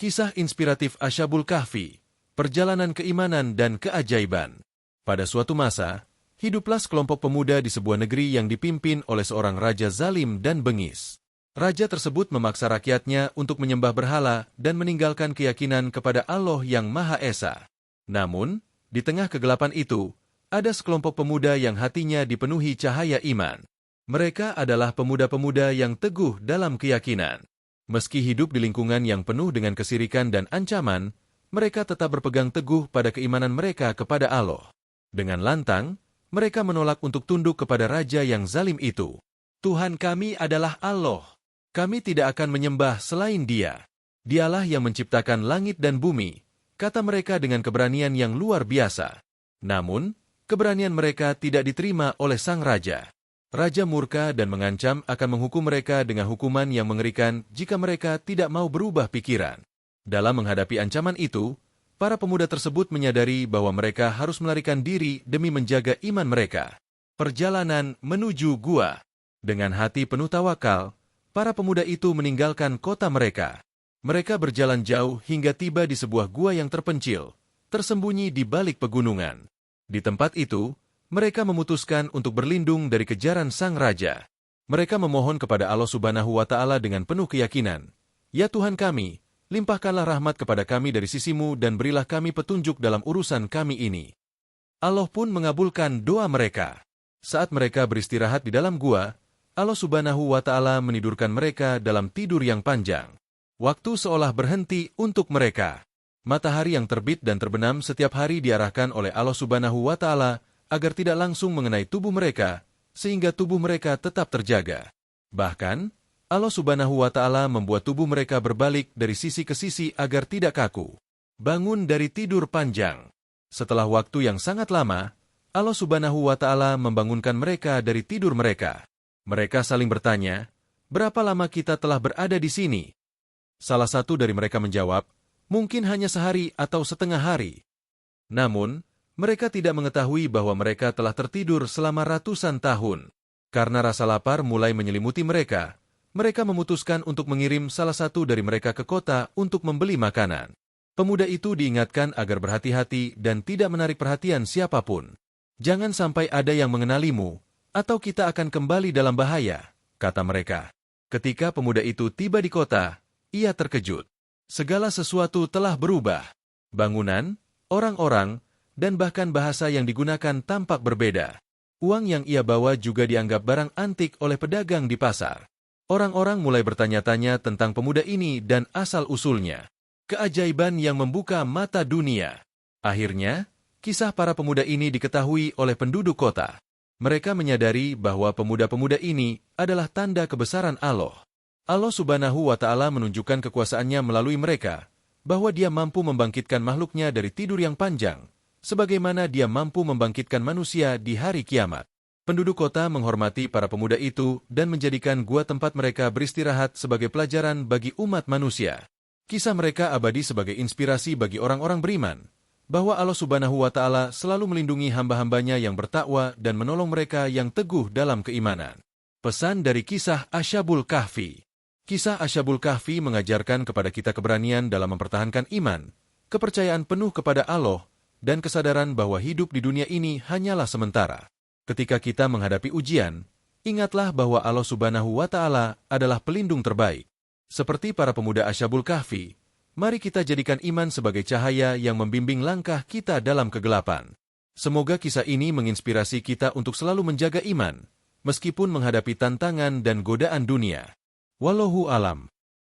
Kisah inspiratif Ashabul Kahfi, perjalanan keimanan dan keajaiban. Pada suatu masa, hiduplah sekelompok pemuda di sebuah negeri yang dipimpin oleh seorang raja zalim dan bengis. Raja tersebut memaksa rakyatnya untuk menyembah berhala dan meninggalkan keyakinan kepada Allah yang Maha Esa. Namun, di tengah kegelapan itu, ada sekelompok pemuda yang hatinya dipenuhi cahaya iman. Mereka adalah pemuda-pemuda yang teguh dalam keyakinan. Meski hidup di lingkungan yang penuh dengan kesirikan dan ancaman, mereka tetap berpegang teguh pada keimanan mereka kepada Allah. Dengan lantang, mereka menolak untuk tunduk kepada raja yang zalim itu. Tuhan kami adalah Allah. Kami tidak akan menyembah selain Dia. Dialah yang menciptakan langit dan bumi, kata mereka dengan keberanian yang luar biasa. Namun, keberanian mereka tidak diterima oleh sang raja. Raja murka dan mengancam akan menghukum mereka dengan hukuman yang mengerikan jika mereka tidak mau berubah pikiran. Dalam menghadapi ancaman itu, para pemuda tersebut menyadari bahwa mereka harus melarikan diri demi menjaga iman mereka. Perjalanan menuju gua. Dengan hati penuh tawakal, para pemuda itu meninggalkan kota mereka. Mereka berjalan jauh hingga tiba di sebuah gua yang terpencil, tersembunyi di balik pegunungan. Di tempat itu, mereka memutuskan untuk berlindung dari kejaran sang raja. Mereka memohon kepada Allah Subhanahu wa Ta'ala dengan penuh keyakinan, "Ya Tuhan kami, limpahkanlah rahmat kepada kami dari sisimu dan berilah kami petunjuk dalam urusan kami ini." Allah pun mengabulkan doa mereka. Saat mereka beristirahat di dalam gua, Allah Subhanahu wa Ta'ala menidurkan mereka dalam tidur yang panjang. Waktu seolah berhenti untuk mereka. Matahari yang terbit dan terbenam setiap hari diarahkan oleh Allah Subhanahu wa Ta'ala agar tidak langsung mengenai tubuh mereka, sehingga tubuh mereka tetap terjaga. Bahkan, Allah Subhanahu wa Ta'ala membuat tubuh mereka berbalik dari sisi ke sisi agar tidak kaku. Bangun dari tidur panjang. Setelah waktu yang sangat lama, Allah Subhanahu wa Ta'ala membangunkan mereka dari tidur mereka. Mereka saling bertanya, "Berapa lama kita telah berada di sini?" Salah satu dari mereka menjawab, "Mungkin hanya sehari atau setengah hari." Namun, mereka tidak mengetahui bahwa mereka telah tertidur selama ratusan tahun. Karena rasa lapar mulai menyelimuti mereka, mereka memutuskan untuk mengirim salah satu dari mereka ke kota untuk membeli makanan. Pemuda itu diingatkan agar berhati-hati dan tidak menarik perhatian siapapun. "Jangan sampai ada yang mengenalimu, atau kita akan kembali dalam bahaya," kata mereka. Ketika pemuda itu tiba di kota, ia terkejut. Segala sesuatu telah berubah. Bangunan, orang-orang, dan bahkan bahasa yang digunakan tampak berbeda. Uang yang ia bawa juga dianggap barang antik oleh pedagang di pasar. Orang-orang mulai bertanya-tanya tentang pemuda ini dan asal-usulnya. Keajaiban yang membuka mata dunia. Akhirnya, kisah para pemuda ini diketahui oleh penduduk kota. Mereka menyadari bahwa pemuda-pemuda ini adalah tanda kebesaran Allah. Allah Subhanahu wa Ta'ala menunjukkan kekuasaannya melalui mereka, bahwa Dia mampu membangkitkan makhluknya dari tidur yang panjang, sebagaimana Dia mampu membangkitkan manusia di hari kiamat. Penduduk kota menghormati para pemuda itu dan menjadikan gua tempat mereka beristirahat sebagai pelajaran bagi umat manusia. Kisah mereka abadi sebagai inspirasi bagi orang-orang beriman, bahwa Allah Subhanahu wa Ta'ala selalu melindungi hamba-hambanya yang bertakwa dan menolong mereka yang teguh dalam keimanan. Pesan dari kisah Ashabul Kahfi. Kisah Ashabul Kahfi mengajarkan kepada kita keberanian dalam mempertahankan iman, kepercayaan penuh kepada Allah, dan kesadaran bahwa hidup di dunia ini hanyalah sementara. Ketika kita menghadapi ujian, ingatlah bahwa Allah Subhanahu wa Ta'ala adalah pelindung terbaik. Seperti para pemuda Ashabul Kahfi, mari kita jadikan iman sebagai cahaya yang membimbing langkah kita dalam kegelapan. Semoga kisah ini menginspirasi kita untuk selalu menjaga iman, meskipun menghadapi tantangan dan godaan dunia. Wallahu alam.